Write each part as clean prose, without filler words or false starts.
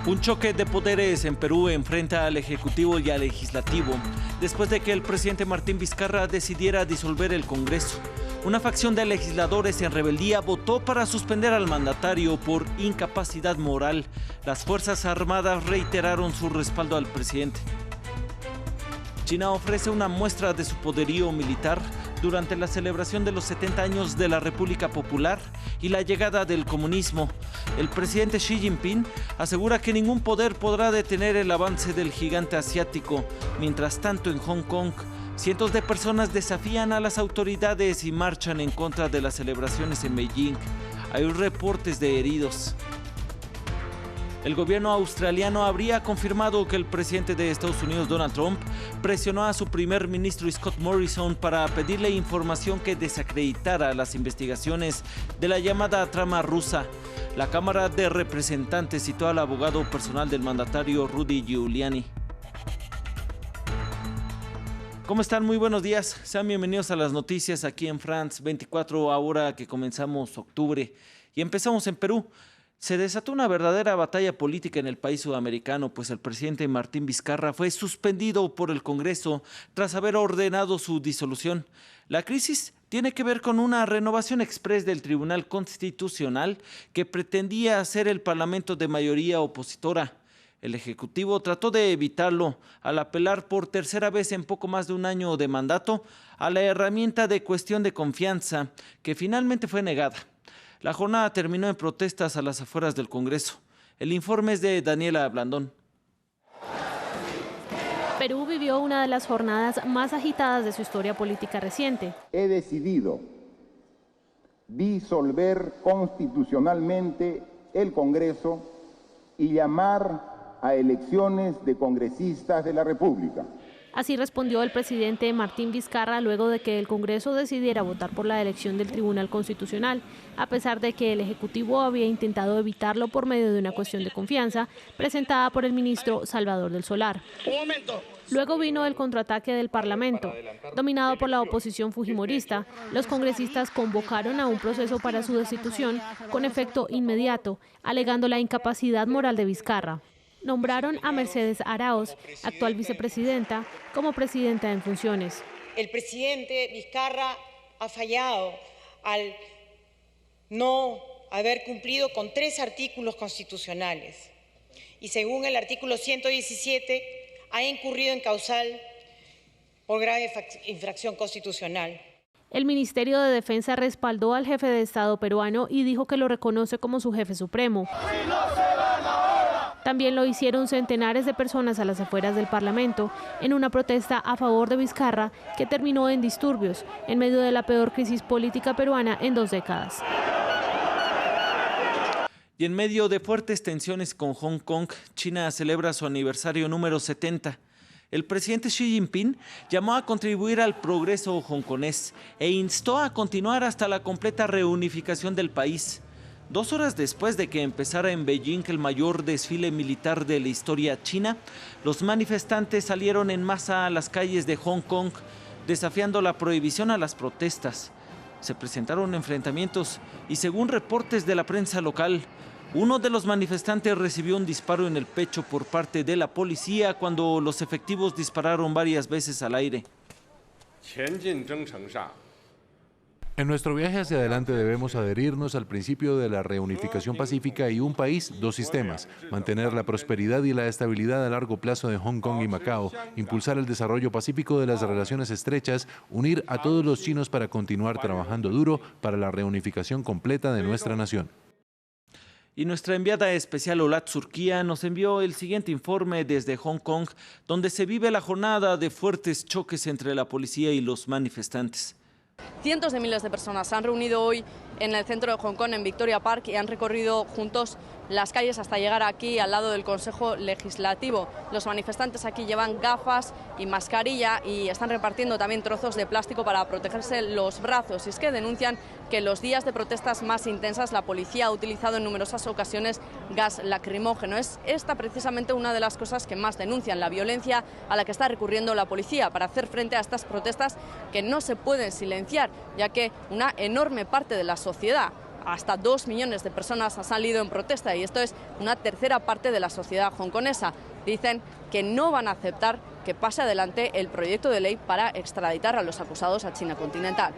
Un choque de poderes en Perú enfrenta al Ejecutivo y al Legislativo, después de que el presidente Martín Vizcarra decidiera disolver el Congreso. Una facción de legisladores en rebeldía votó para suspender al mandatario por incapacidad moral. Las Fuerzas Armadas reiteraron su respaldo al presidente. China ofrece una muestra de su poderío militar durante la celebración de los 70 años de la República Popular y la llegada del comunismo. El presidente Xi Jinping asegura que ningún poder podrá detener el avance del gigante asiático. Mientras tanto, en Hong Kong, cientos de personas desafían a las autoridades y marchan en contra de las celebraciones en Beijing. Hay reportes de heridos. El gobierno australiano habría confirmado que el presidente de Estados Unidos, Donald Trump, presionó a su primer ministro Scott Morrison para pedirle información que desacreditara las investigaciones de la llamada trama rusa. La Cámara de Representantes citó al abogado personal del mandatario Rudy Giuliani. ¿Cómo están? Muy buenos días. Sean bienvenidos a las noticias aquí en France 24, ahora que comenzamos octubre. Y empezamos en Perú. Se desató una verdadera batalla política en el país sudamericano, pues el presidente Martín Vizcarra fue suspendido por el Congreso tras haber ordenado su disolución. La crisis tiene que ver con una renovación exprés del Tribunal Constitucional que pretendía ser el Parlamento de mayoría opositora. El Ejecutivo trató de evitarlo al apelar por tercera vez en poco más de un año de mandato a la herramienta de cuestión de confianza, que finalmente fue negada. La jornada terminó en protestas a las afueras del Congreso. El informe es de Daniela Blandón. Perú vivió una de las jornadas más agitadas de su historia política reciente. He decidido disolver constitucionalmente el Congreso y llamar a elecciones de congresistas de la República. Así respondió el presidente Martín Vizcarra luego de que el Congreso decidiera votar por la elección del Tribunal Constitucional, a pesar de que el Ejecutivo había intentado evitarlo por medio de una cuestión de confianza presentada por el ministro Salvador del Solar. Luego vino el contraataque del Parlamento. Dominado por la oposición fujimorista, los congresistas convocaron a un proceso para su destitución con efecto inmediato, alegando la incapacidad moral de Vizcarra. Nombraron a Mercedes Araoz, actual vicepresidenta, como presidenta en funciones. El presidente Vizcarra ha fallado al no haber cumplido con 3 artículos constitucionales y según el artículo 117 ha incurrido en causal por grave infracción constitucional. El Ministerio de Defensa respaldó al jefe de Estado peruano y dijo que lo reconoce como su jefe supremo. También lo hicieron centenares de personas a las afueras del Parlamento en una protesta a favor de Vizcarra que terminó en disturbios en medio de la peor crisis política peruana en 2 décadas. Y en medio de fuertes tensiones con Hong Kong, China celebra su aniversario número 70. El presidente Xi Jinping llamó a contribuir al progreso hongkonés e instó a continuar hasta la completa reunificación del país. 2 horas después de que empezara en Beijing el mayor desfile militar de la historia china, los manifestantes salieron en masa a las calles de Hong Kong, desafiando la prohibición a las protestas. Se presentaron enfrentamientos y, según reportes de la prensa local, uno de los manifestantes recibió un disparo en el pecho por parte de la policía cuando los efectivos dispararon varias veces al aire. En nuestro viaje hacia adelante debemos adherirnos al principio de la reunificación pacífica y un país, 2 sistemas, mantener la prosperidad y la estabilidad a largo plazo de Hong Kong y Macao, impulsar el desarrollo pacífico de las relaciones estrechas, unir a todos los chinos para continuar trabajando duro para la reunificación completa de nuestra nación. Y nuestra enviada especial Olat Surquía nos envió el siguiente informe desde Hong Kong, donde se vive la jornada de fuertes choques entre la policía y los manifestantes. Cientos de miles de personas se han reunido hoy en el centro de Hong Kong, en Victoria Park, y han recorrido juntos las calles hasta llegar aquí al lado del Consejo Legislativo. Los manifestantes aquí llevan gafas y mascarilla y están repartiendo también trozos de plástico para protegerse los brazos. Y es que denuncian que en los días de protestas más intensas la policía ha utilizado en numerosas ocasiones gas lacrimógeno. Es esta precisamente una de las cosas que más denuncian, la violencia a la que está recurriendo la policía para hacer frente a estas protestas que no se pueden silenciar, ya que una enorme parte de la sociedad hasta 2 millones de personas han salido en protesta y esto es una tercera parte de la sociedad hongkonesa. Dicen que no van a aceptar que pase adelante el proyecto de ley para extraditar a los acusados a China continental.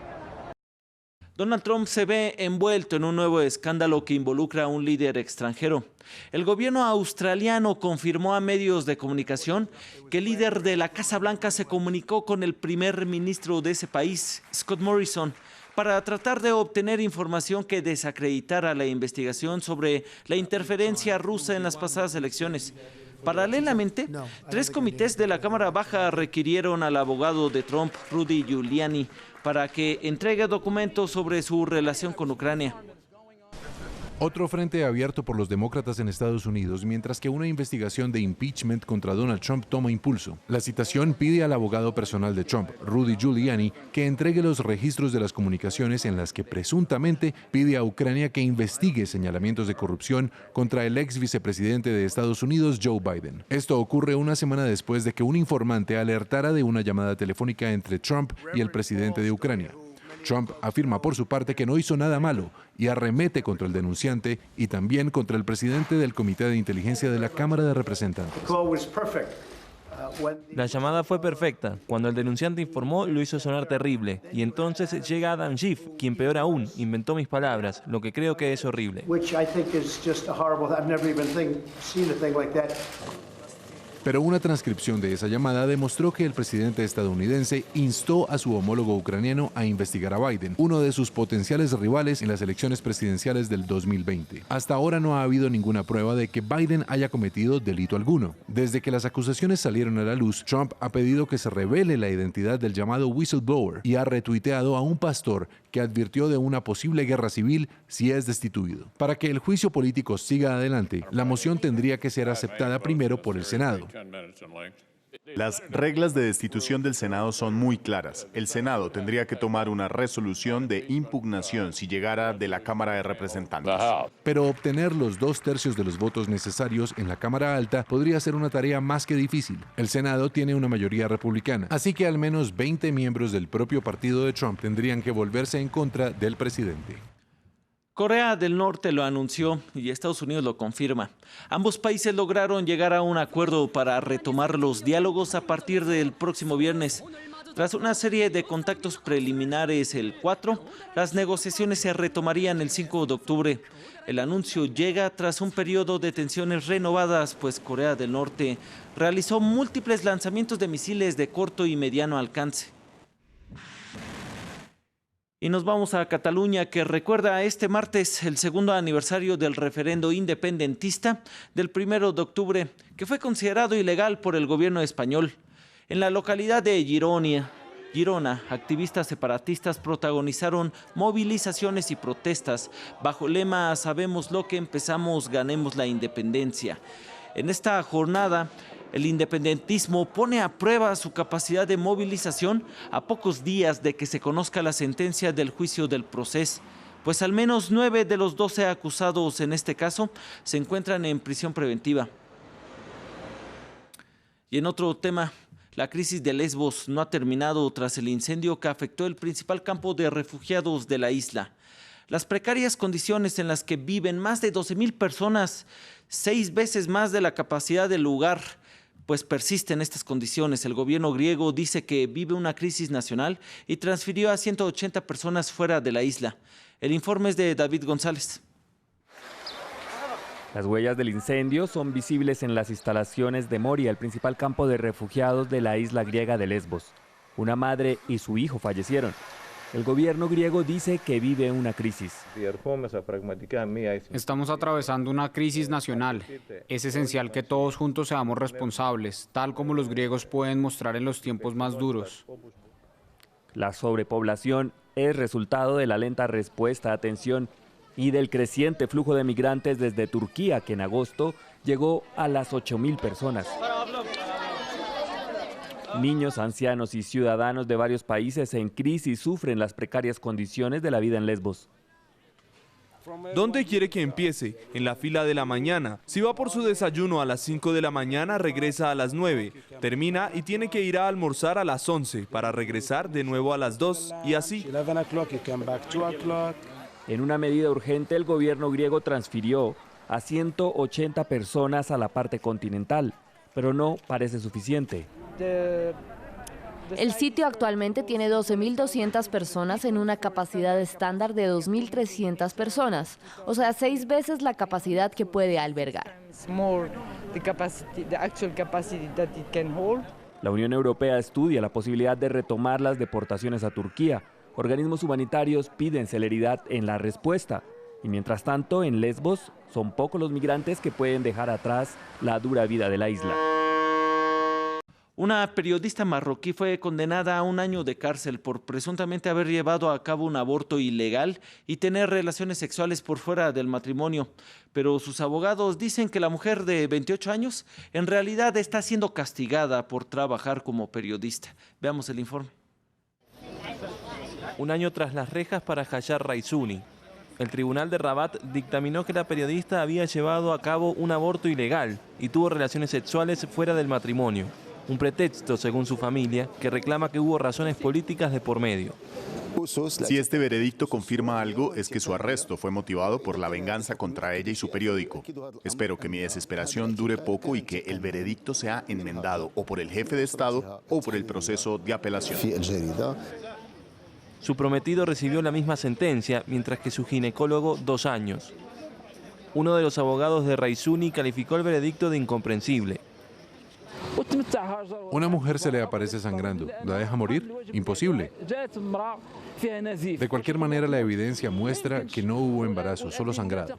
Donald Trump se ve envuelto en un nuevo escándalo que involucra a un líder extranjero. El gobierno australiano confirmó a medios de comunicación que el líder de la Casa Blanca se comunicó con el primer ministro de ese país, Scott Morrison, para tratar de obtener información que desacreditara la investigación sobre la interferencia rusa en las pasadas elecciones. Paralelamente, 3 comités de la Cámara Baja requirieron al abogado de Trump, Rudy Giuliani, para que entregue documentos sobre su relación con Ucrania. Otro frente abierto por los demócratas en Estados Unidos, mientras que una investigación de impeachment contra Donald Trump toma impulso. La citación pide al abogado personal de Trump, Rudy Giuliani, que entregue los registros de las comunicaciones en las que presuntamente pide a Ucrania que investigue señalamientos de corrupción contra el ex vicepresidente de Estados Unidos, Joe Biden. Esto ocurre una semana después de que un informante alertara de una llamada telefónica entre Trump y el presidente de Ucrania. Trump afirma por su parte que no hizo nada malo y arremete contra el denunciante y también contra el presidente del Comité de Inteligencia de la Cámara de Representantes. La llamada fue perfecta. Cuando el denunciante informó, lo hizo sonar terrible. Y entonces llega Adam Schiff, quien peor aún, inventó mis palabras, lo que creo que es horrible. Pero una transcripción de esa llamada demostró que el presidente estadounidense instó a su homólogo ucraniano a investigar a Biden, uno de sus potenciales rivales en las elecciones presidenciales del 2020. Hasta ahora no ha habido ninguna prueba de que Biden haya cometido delito alguno. Desde que las acusaciones salieron a la luz, Trump ha pedido que se revele la identidad del llamado whistleblower y ha retuiteado a un pastor que advirtió de una posible guerra civil si es destituido. Para que el juicio político siga adelante, la moción tendría que ser aceptada primero por el Senado. Las reglas de destitución del Senado son muy claras. El Senado tendría que tomar una resolución de impugnación si llegara de la Cámara de Representantes. Pero obtener los 2/3 de los votos necesarios en la Cámara Alta podría ser una tarea más que difícil. El Senado tiene una mayoría republicana, así que al menos 20 miembros del propio partido de Trump tendrían que volverse en contra del presidente. Corea del Norte lo anunció y Estados Unidos lo confirma. Ambos países lograron llegar a un acuerdo para retomar los diálogos a partir del próximo viernes. Tras una serie de contactos preliminares el 4, las negociaciones se retomarían el 5 de octubre. El anuncio llega tras un periodo de tensiones renovadas, pues Corea del Norte realizó múltiples lanzamientos de misiles de corto y mediano alcance. Y nos vamos a Cataluña, que recuerda este martes el segundo aniversario del referendo independentista del 1 de octubre, que fue considerado ilegal por el gobierno español. En la localidad de Girona, activistas separatistas protagonizaron movilizaciones y protestas bajo el lema "Sabemos lo que empezamos, ganemos la independencia". En esta jornada, el independentismo pone a prueba su capacidad de movilización a pocos días de que se conozca la sentencia del juicio del Procés, pues al menos 9 de los 12 acusados en este caso se encuentran en prisión preventiva. Y en otro tema, la crisis de Lesbos no ha terminado tras el incendio que afectó el principal campo de refugiados de la isla. Las precarias condiciones en las que viven más de 12,000 personas, 6 veces más de la capacidad del lugar, pues persisten estas condiciones. El gobierno griego dice que vive una crisis nacional y transfirió a 180 personas fuera de la isla. El informe es de David González. Las huellas del incendio son visibles en las instalaciones de Moria, el principal campo de refugiados de la isla griega de Lesbos. Una madre y su hijo fallecieron. El gobierno griego dice que vive una crisis. Estamos atravesando una crisis nacional. Es esencial que todos juntos seamos responsables, tal como los griegos pueden mostrar en los tiempos más duros. La sobrepoblación es resultado de la lenta respuesta a tensión y del creciente flujo de migrantes desde Turquía, que en agosto llegó a las 8,000 personas. Niños, ancianos y ciudadanos de varios países en crisis sufren las precarias condiciones de la vida en Lesbos. ¿Dónde quiere que empiece? En la fila de la mañana. Si va por su desayuno a las 5 de la mañana, regresa a las 9. Termina y tiene que ir a almorzar a las 11 para regresar de nuevo a las 2 y así. En una medida urgente, el gobierno griego transfirió a 180 personas a la parte continental, pero no parece suficiente. El sitio actualmente tiene 12.200 personas en una capacidad estándar de 2.300 personas, o sea, 6 veces la capacidad que puede albergar. La Unión Europea estudia la posibilidad de retomar las deportaciones a Turquía. Organismos humanitarios piden celeridad en la respuesta. Y mientras tanto, en Lesbos, son pocos los migrantes que pueden dejar atrás la dura vida de la isla. Una periodista marroquí fue condenada a 1 año de cárcel por presuntamente haber llevado a cabo un aborto ilegal y tener relaciones sexuales por fuera del matrimonio. Pero sus abogados dicen que la mujer de 28 años en realidad está siendo castigada por trabajar como periodista. Veamos el informe. 1 año tras las rejas para Hajar Raizuni. El tribunal de Rabat dictaminó que la periodista había llevado a cabo un aborto ilegal y tuvo relaciones sexuales fuera del matrimonio. Un pretexto, según su familia, que reclama que hubo razones políticas de por medio. Si este veredicto confirma algo, es que su arresto fue motivado por la venganza contra ella y su periódico. Espero que mi desesperación dure poco y que el veredicto sea enmendado o por el jefe de Estado o por el proceso de apelación. Su prometido recibió la misma sentencia, mientras que su ginecólogo 2 años. Uno de los abogados de Raizuni calificó el veredicto de incomprensible. Una mujer se le aparece sangrando. ¿La deja morir? Imposible. De cualquier manera, la evidencia muestra que no hubo embarazo, solo sangrado.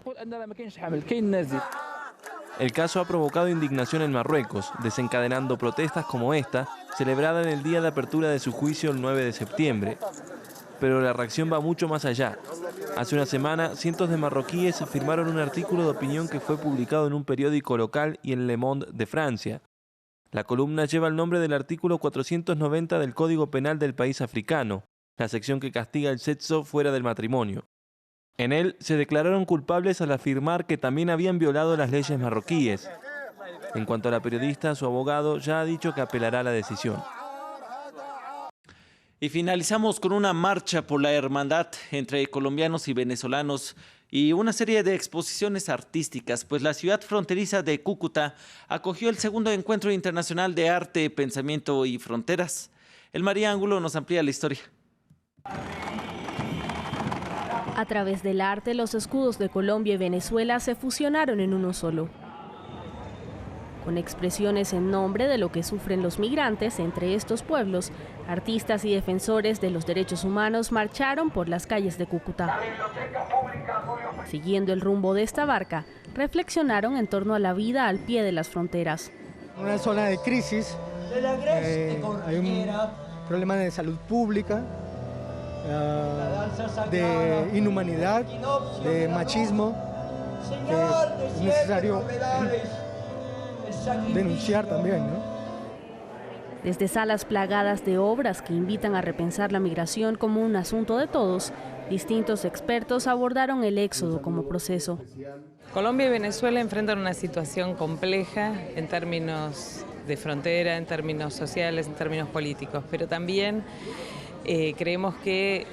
El caso ha provocado indignación en Marruecos, desencadenando protestas como esta, celebrada en el día de apertura de su juicio el 9 de septiembre. Pero la reacción va mucho más allá. Hace una semana, cientos de marroquíes firmaron un artículo de opinión que fue publicado en un periódico local y en Le Monde de Francia. La columna lleva el nombre del artículo 490 del Código Penal del país africano, la sección que castiga el sexo fuera del matrimonio. En él se declararon culpables al afirmar que también habían violado las leyes marroquíes. En cuanto a la periodista, su abogado ya ha dicho que apelará a la decisión. Y finalizamos con una marcha por la hermandad entre colombianos y venezolanos y una serie de exposiciones artísticas, pues la ciudad fronteriza de Cúcuta acogió el segundo encuentro internacional de arte, pensamiento y fronteras. El María Ángulo nos amplía la historia. A través del arte, los escudos de Colombia y Venezuela se fusionaron en uno solo. Con expresiones en nombre de lo que sufren los migrantes entre estos pueblos, artistas y defensores de los derechos humanos marcharon por las calles de Cúcuta. Siguiendo el rumbo de esta barca, reflexionaron en torno a la vida al pie de las fronteras. Una zona de crisis, hay un problema de salud pública, de inhumanidad, de machismo, que es necesario denunciar también, ¿no? Desde salas plagadas de obras que invitan a repensar la migración como un asunto de todos, distintos expertos abordaron el éxodo como proceso. Colombia y Venezuela enfrentan una situación compleja en términos de frontera, en términos sociales, en términos políticos, pero también creemos que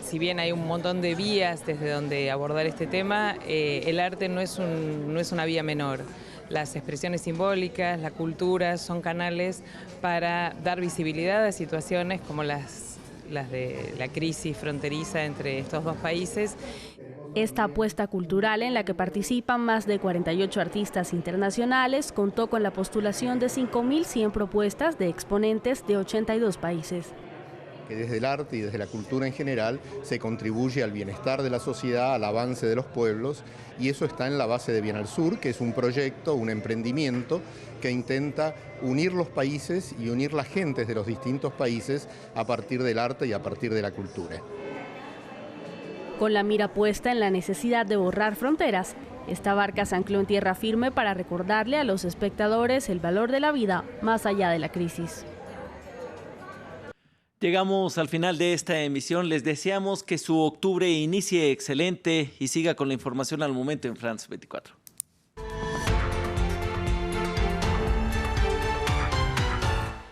si bien hay un montón de vías desde donde abordar este tema, el arte no es una vía menor. Las expresiones simbólicas, la cultura son canales para dar visibilidad a situaciones como las de la crisis fronteriza entre estos dos países. Esta apuesta cultural, en la que participan más de 48 artistas internacionales, contó con la postulación de 5.100 propuestas de exponentes de 82 países. Que desde el arte y desde la cultura en general se contribuye al bienestar de la sociedad, al avance de los pueblos, y eso está en la base de Bien al Sur, que es un proyecto, un emprendimiento que intenta unir los países y unir las gentes de los distintos países a partir del arte y a partir de la cultura. Con la mira puesta en la necesidad de borrar fronteras, esta barca se ancló en tierra firme para recordarle a los espectadores el valor de la vida más allá de la crisis. Llegamos al final de esta emisión. Les deseamos que su octubre inicie excelente y siga con la información al momento en France 24.